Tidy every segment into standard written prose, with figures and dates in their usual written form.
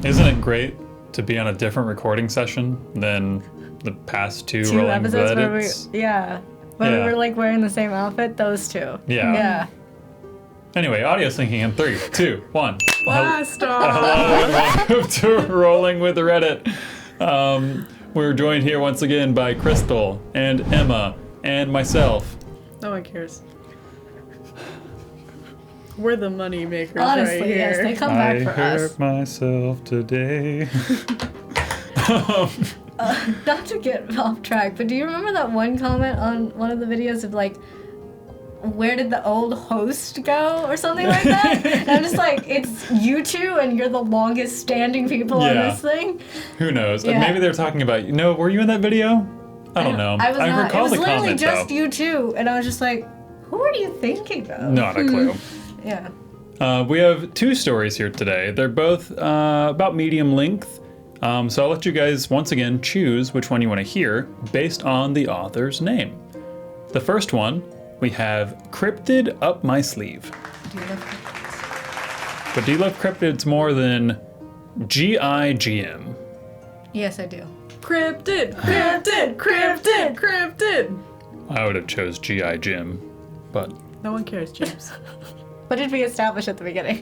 Isn't it great to be on a different recording session than the past two rolling episodes edits? When we were like wearing the same outfit, those two. Yeah. Anyway, audio syncing in 3, 2, 1. Blast Hello and welcome to Rolling with Reddit. We're joined here once again by Crystal and Emma and myself. No one cares. We're the money makers Honestly, right here. yes, they come back for I hurt us. myself today. Not to get off track, but do you remember that one comment on one of the videos of like, where did the old host go or something like that? And I'm just like, it's you two and you're the longest standing people on this thing. Who knows? Yeah. Maybe they're talking about you. No, were you in that video? I don't know. I was not. recall It was the literally comment, just though. you two, and I was just like, who are you thinking of? Not a clue. Yeah. We have 2 stories here today. They're both about medium length. So I'll let you guys once again choose which one you want to hear based on the author's name. The first one, we have Cryptid Up My Sleeve. Do you love cryptids? But do you love cryptids more than GIGM? Yes, I do. Cryptid, cryptid, cryptid, cryptid. I would have chose GIGM, but No one cares, James. What did we establish at the beginning?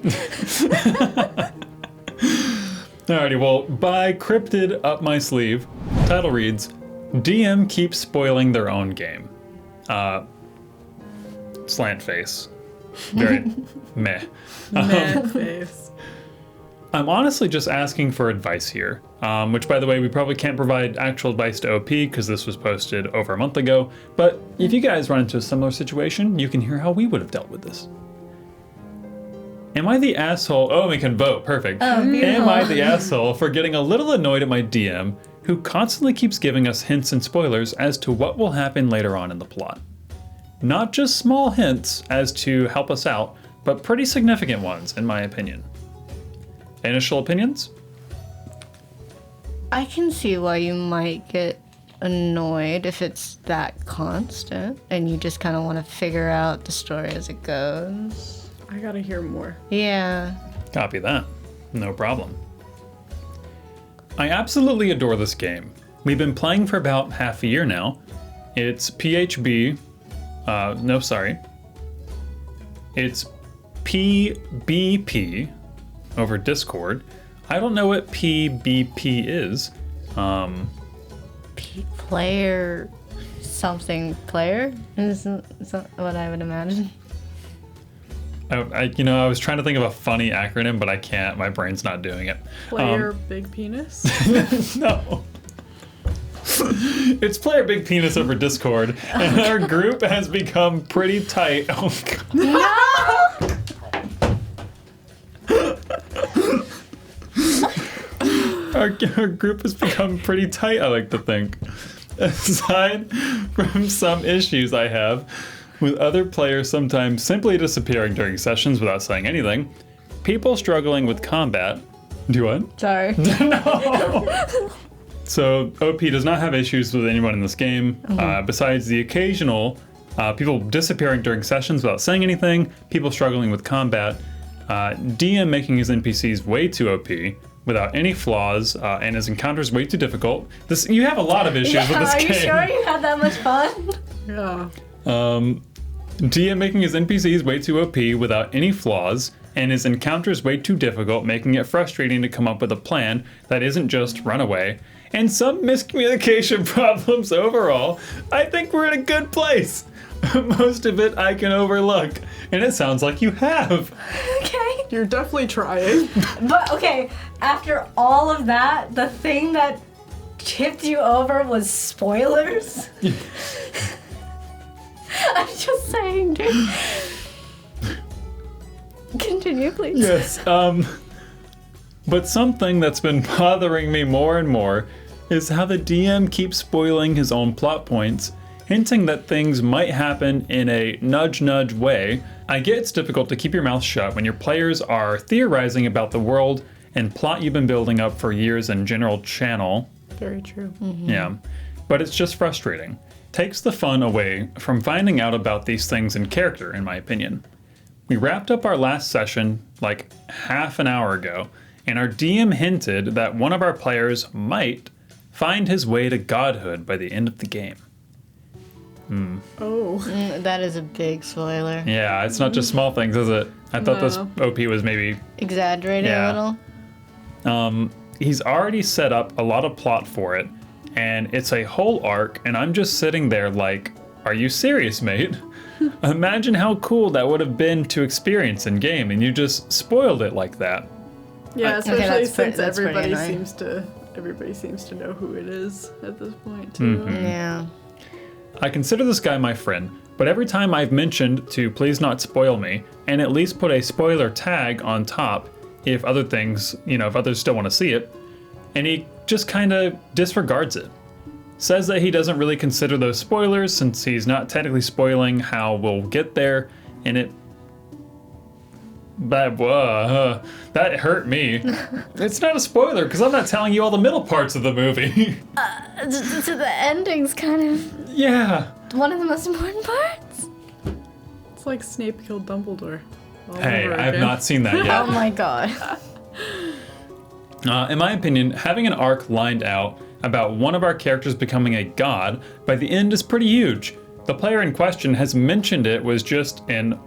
alrighty, well, by Cryptid Up My Sleeve, title reads, DM keeps spoiling their own game. Slant face. Very meh. Mad face. I'm honestly just asking for advice here, which, by the way, we probably can't provide actual advice to OP because this was posted over a month ago, but if you guys run into a similar situation, you can hear how we would have dealt with this. Am I the asshole? Oh, we can vote. Perfect. Oh, beautiful. Am I the asshole for getting a little annoyed at my DM who constantly keeps giving us hints and spoilers as to what will happen later on in the plot? Not just small hints as to help us out, but pretty significant ones, in my opinion. Initial opinions? I can see why you might get annoyed if it's that constant and you just kind of want to figure out the story as it goes. I gotta hear more. Yeah. Copy that. No problem. I absolutely adore this game. We've been playing for about half a year now. It's PHB. It's PBP over Discord. I don't know what PBP is. Player something player is what I would imagine. I was trying to think of a funny acronym, but I can't. My brain's not doing it. Player big penis. No. It's player big penis over Discord, and our group has become pretty tight. Oh God. Our group has become pretty tight, I like to think. Aside from some issues I have with other players sometimes simply disappearing during sessions without saying anything, people struggling with combat. Do what? Sorry. No! So OP does not have issues with anyone in this game, besides the occasional people disappearing during sessions without saying anything, people struggling with combat, DM making his NPCs way too OP without any flaws, and his encounters way too difficult. You have a lot of issues with this Are game. you sure you had that much fun? Yeah. DM making his NPCs way too OP without any flaws, and his encounters way too difficult, making it frustrating to come up with a plan that isn't just run away. And some miscommunication problems overall. I think we're in a good place. Most of it I can overlook, and it sounds like you have. Okay. You're definitely trying. But okay, after all of that, the thing that tipped you over was spoilers? I'm just saying, dude. Continue, please. Yes, but something that's been bothering me more and more is how the DM keeps spoiling his own plot points, hinting that things might happen in a nudge-nudge way. I get it's difficult to keep your mouth shut when your players are theorizing about the world and plot you've been building up for years in general channel. Very true. Yeah, but it's just frustrating. Takes the fun away from finding out about these things in character, in my opinion. We wrapped up our last session like half an hour ago, and our DM hinted that one of our players might find his way to godhood by the end of the game. Oh. That is a big spoiler. Yeah, it's not just small things, is it? I thought this OP was maybe... Exaggerating Yeah. a little. He's already set up a lot of plot for it, and it's a whole arc, and I'm just sitting there like, are you serious, mate? Imagine how cool that would have been to experience in game, and you just spoiled it like that. Yeah, Okay, especially that's since that's pretty everybody seems to know who it is at this point too. Yeah. I consider this guy my friend, but every time I've mentioned to please not spoil me, and at least put a spoiler tag on top if other things, if others still want to see it, and he just kind of disregards it. Says that he doesn't really consider those spoilers since he's not technically spoiling how we'll get there, and it... that hurt me. It's not a spoiler because I'm not telling you all the middle parts of the movie. So the ending's kind of Yeah. one of the most important parts. It's like Snape killed Dumbledore. all Hey, over I have again. not seen that yet. Oh my god. In my opinion, having an arc lined out about one of our characters becoming a god by the end is pretty huge. The player in question has mentioned it was just an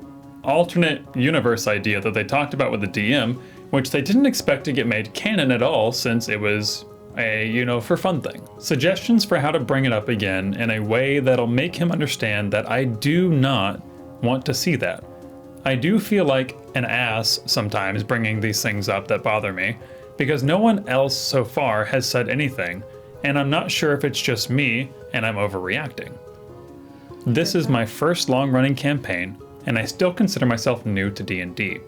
alternate universe idea that they talked about with the DM, which they didn't expect to get made canon at all since it was a, for fun thing. Suggestions for how to bring it up again in a way that'll make him understand that I do not want to see that. I do feel like an ass sometimes bringing these things up that bother me, because no one else so far has said anything, and I'm not sure if it's just me and I'm overreacting. This is my first long-running campaign, and I still consider myself new to D&D,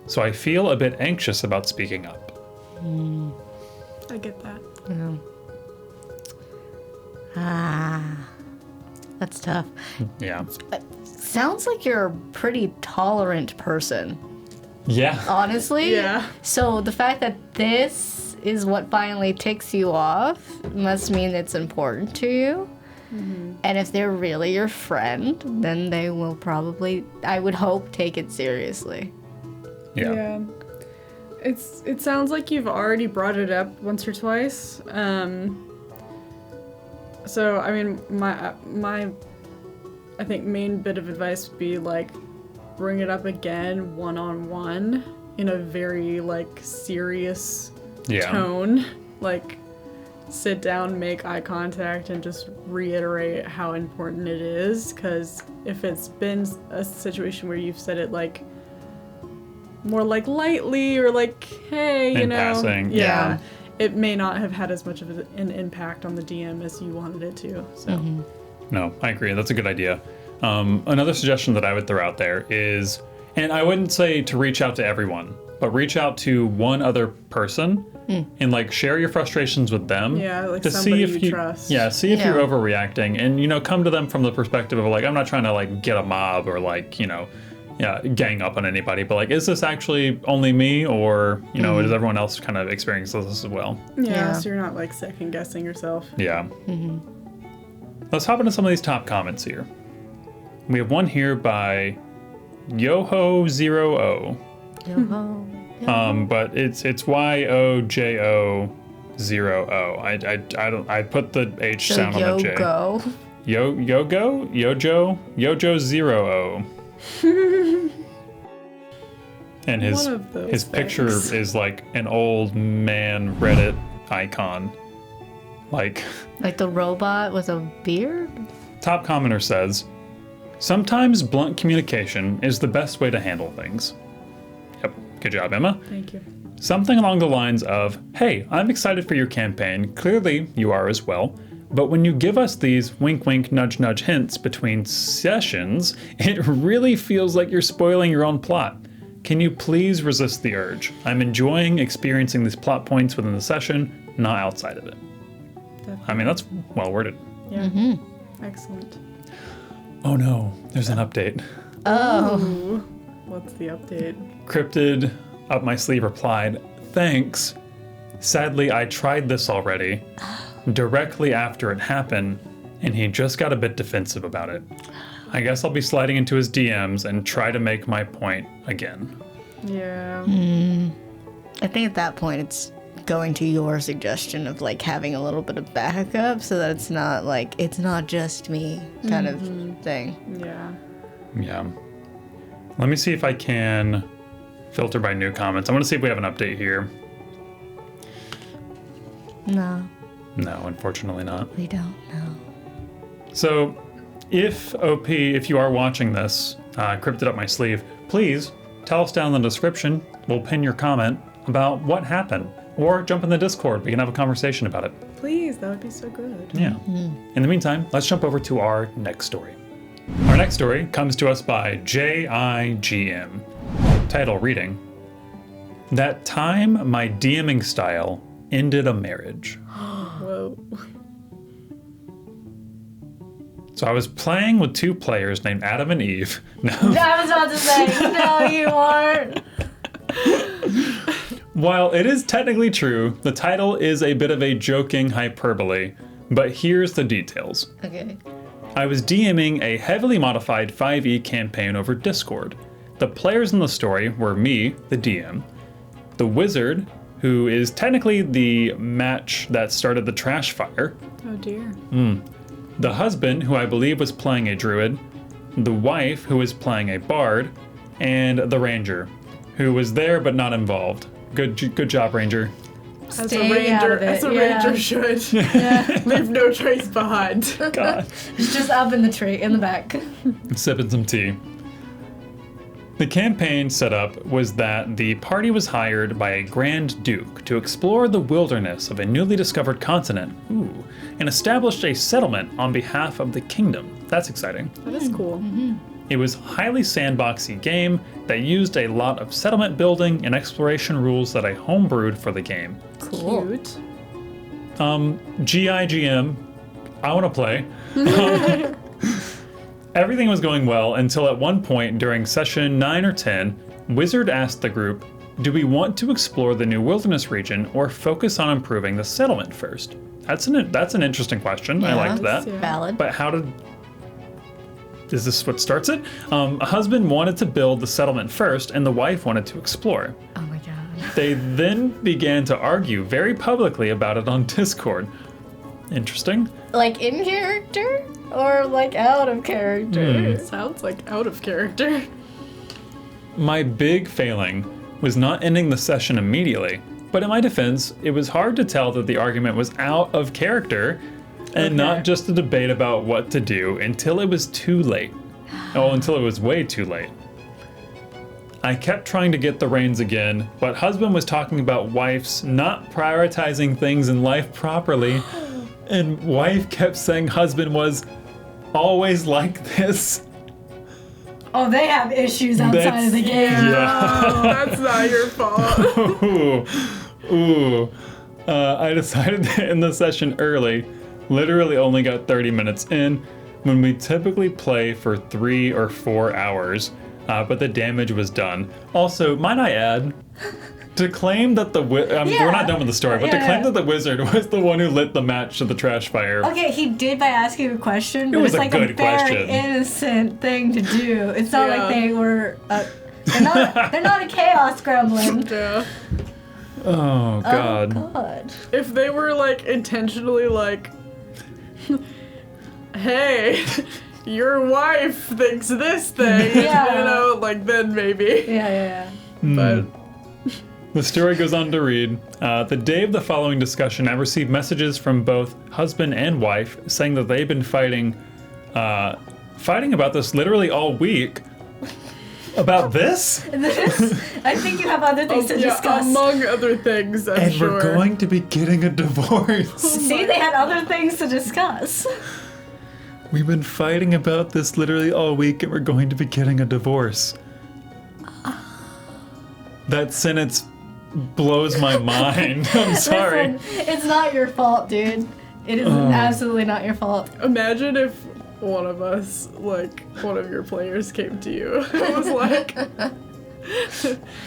so I feel a bit anxious about speaking up. I get that. That's tough. Yeah. Sounds like you're a pretty tolerant person, Yeah. honestly. Yeah. So the fact that this is what finally ticks you off must mean it's important to you. And if they're really your friend, then they will probably, I would hope, take it seriously. Yeah. It sounds like you've already brought it up once or twice. So I mean, my I think main bit of advice would be like, bring it up again one-on-one in a very like serious tone. Like, sit down, make eye contact, and just reiterate how important it is. Because if it's been a situation where you've said it like more like lightly or like, hey, you In know, passing, yeah, it may not have had as much of an impact on the DM as you wanted it to. So No, I agree. That's a good idea. Another suggestion that I would throw out there is, and I wouldn't say to reach out to everyone, but reach out to one other person and like share your frustrations with them. Yeah, like to somebody see if you trust. Yeah, see if you're Yeah. overreacting, and come to them from the perspective of like, I'm not trying to like get a mob or like gang up on anybody, but like, is this actually only me, or does everyone else kind of experience this as well? yeah, so you're not like second guessing yourself. Yeah. Let's hop into some of these top comments here. We have one here by Yoho0O. But it's YOJO0O. I put the H So sound on the J. go. Yojo0O. And One of those his picture things. is like an old man Reddit icon. Like, Like the robot with a beard? top commenter says, sometimes blunt communication is the best way to handle things. Yep, good job, Emma. Thank you. Something along the lines of, hey, I'm excited for your campaign, clearly you are as well, but when you give us these wink wink nudge nudge hints between sessions, it really feels like you're spoiling your own plot. Can you please resist the urge? I'm enjoying experiencing these plot points within the session, not outside of it. I mean, that's well worded. Yeah. Excellent. Oh no, there's an update. Ooh. What's the update? Cryptid up my sleeve replied, thanks. Sadly, I tried this already, directly after it happened, and he just got a bit defensive about it. I guess I'll be sliding into his DMs and try to make my point again. Yeah. I think at that point it's going to your suggestion of like having a little bit of backup so that it's not like it's not just me kind of thing. Yeah. Yeah. Let me see if I can filter by new comments. I want to see if we have an update here. No, No, unfortunately not. we don't know. So, if you are watching this, crypted up my sleeve, please tell us down in the description. We'll pin your comment about what happened. Or jump in the Discord. We can have a conversation about it. Please, that would be so good. Yeah. In the meantime, let's jump over to our next story. Our next story comes to us by JIGM. Title reading, That Time My DMing Style Ended a Marriage. Whoa. So I was playing with two players named Adam and Eve. No. I was about to say, no, you aren't. While it is technically true, the title is a bit of a joking hyperbole, but here's the details. Okay. I was DMing a heavily modified 5e campaign over Discord. The players in the story were me, the DM, the wizard, who is technically the match that started the trash fire, Oh dear. the husband, who I believe was playing a druid, the wife, who was playing a bard, and the ranger, who was there but not involved. Good job, ranger. Stay out of it, As a yeah. ranger should. Yeah. Leave no trace behind. God. It's just up in the tree, in the back. Sipping some tea. The campaign setup was that the party was hired by a Grand Duke to explore the wilderness of a newly discovered continent, and established a settlement on behalf of the kingdom. That's exciting. That is cool. It was a highly sandboxy game that used a lot of settlement building and exploration rules that I homebrewed for the game. Cool. Cute. GIGM, I want to play. Everything was going well until at one point during session 9 or 10, Wizard asked the group, do we want to explore the new wilderness region or focus on improving the settlement first? That's an interesting question. I Yeah. liked that. Yeah. Valid. But is this what starts it? A husband wanted to build the settlement first and the wife wanted to explore. Oh my god. They then began to argue very publicly about it on Discord. Interesting. Like in character or like out of character? Sounds like out of character. My big failing was not ending the session immediately, but in my defense, it was hard to tell that the argument was out of character and not just a debate about what to do until it was too late. Oh, until it was way too late. I kept trying to get the reins again, but husband was talking about wife's not prioritizing things in life properly, and wife kept saying husband was always like this. Oh, they have issues outside of the game. Yeah. Oh, that's not your fault. Ooh. I decided to end the session early. Literally only got 30 minutes in when we typically play for 3 or 4 hours, but the damage was done. Also, might I add, to claim that we're not done with the story, but to claim that the wizard was the one who lit the match to the trash fire. Okay, he did by asking a question, but was it's a like good a very question. innocent thing to do. It's not Yeah. like they were. They're not a chaos gremlin. Yeah. Oh, God. Oh God. If they were like intentionally like, hey, your wife thinks this thing, Yeah. you know, like then maybe. Yeah. But The story goes on to read, the day of the following discussion, I received messages from both husband and wife saying that they've been fighting about this literally all week. About this? I think you have other things to discuss. among other things, I'm And sure. we're going to be getting a divorce. See, they had other things to discuss. We've been fighting about this literally all week and we're going to be getting a divorce. That sentence blows my mind. I'm sorry. Listen, it's not your fault, dude. It is absolutely not your fault. Imagine if one of us, like one of your players, came to you and was like,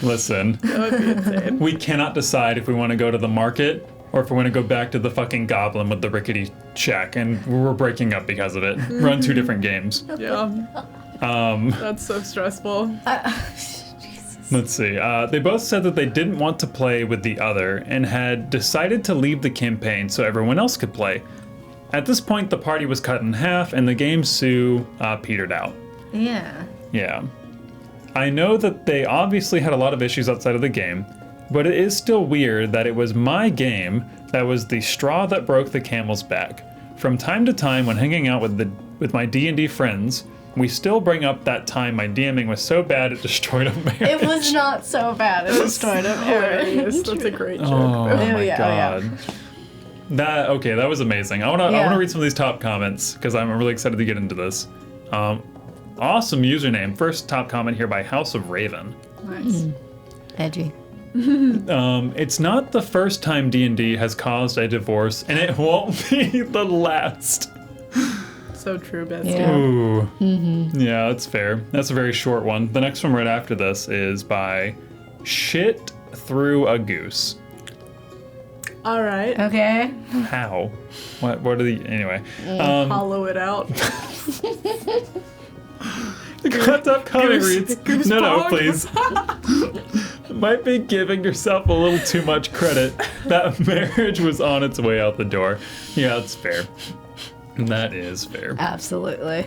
Listen, that would be insane. we cannot decide if we want to go to the market or if we want to go back to the fucking goblin with the rickety shack, and we're breaking up because of it. We're on 2 different games. Yeah. That's so stressful. Let's see. They both said that they didn't want to play with the other and had decided to leave the campaign so everyone else could play. At this point, the party was cut in half and the game Sue petered out. Yeah. Yeah. I know that they obviously had a lot of issues outside of the game, but it is still weird that it was my game that was the straw that broke the camel's back. From time to time, when hanging out with my D&D friends, we still bring up that time my DMing was so bad it destroyed a marriage. It was not so bad. It destroyed a marriage. That's a great joke. Oh my yeah. god. That was amazing. I wanna read some of these top comments because I'm really excited to get into this. Awesome username. First top comment here by House of Raven. Nice. Edgy. It's not the first time D&D has caused a divorce, and it won't be the last. So true, Betsy. Yeah. Ooh. Yeah, that's fair. That's a very short one. The next one right after this is by Shit Through a Goose. All right. Okay. How? What are the... Anyway. Hollow it out. The upcoming reads... Goose No, bog. please. Might be giving yourself a little too much credit. That marriage was on its way out the door. Yeah, that's fair. That is fair. Absolutely.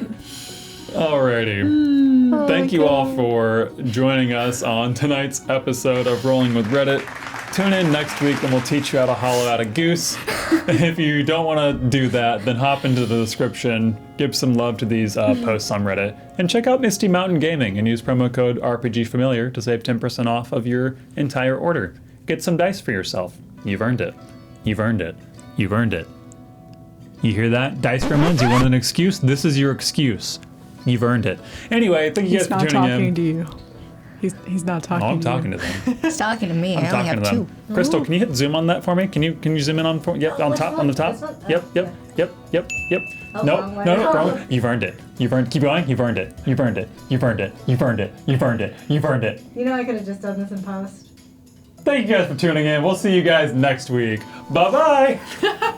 Alrighty. Thank you all for joining us on tonight's episode of Rolling with Reddit. Tune in next week and we'll teach you how to hollow out a goose. If you don't want to do that, then hop into the description, give some love to these posts on Reddit, and check out Misty Mountain Gaming and use promo code RPGFamiliar to save 10% off of your entire order. Get some dice for yourself. You've earned it. You've earned it. You've earned it. You hear that? Dice Gremlins, you want an excuse? This is your excuse. You've earned it. Anyway, thank you guys He's for not tuning talking in. to you. He's not talking Oh, I'm to talking you. to them. He's talking to me. I I'm only talking have to them. two. Crystal, can you hit zoom on that for me? Can you zoom in on yep, on Which top, one? on the top? This one? Yep, Oh, yep, yep, yep, yep. Oh, No, wrong way. no, wrong. You've earned it. You've earned. Keep going. You've earned it. You've earned it. You've earned it. You've earned it. You've earned it. You've earned it. You know I could have just done this in post. Thank you guys for tuning in. We'll see you guys next week. Bye bye.